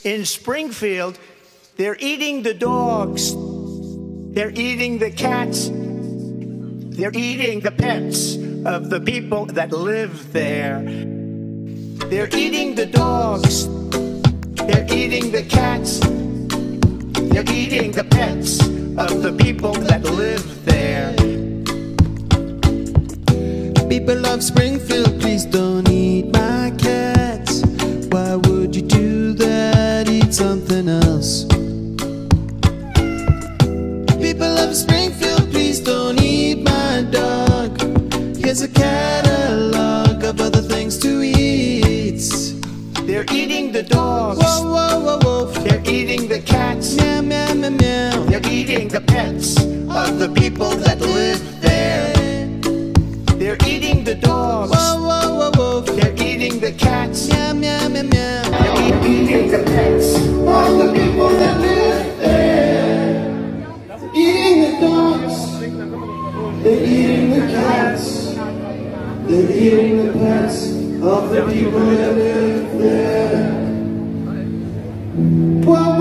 In Springfield, they're eating the dogs, they're eating the cats, they're eating the pets of the people that live there. They're eating the dogs, they're eating the cats, they're eating the pets of the people that live there. People of Springfield, please don't eat my cats. Why would you do that? Eat something else. People of Springfield, please don't eat my dog. Here's a catalog of other things to eat. They're eating the dogs, whoa, whoa, whoa, whoa. They're eating the cats, Meow, meow, meow, meow. They're eating the pets of the people that live there. They're eating the dogs, whoa, whoa, whoa, whoa. They're eating the cats, Meow, meow, meow, meow. They're eating the pets of the people that live there. Eating the dogs, they're eating the cats, they're eating the pets of the people that live there. Whoa.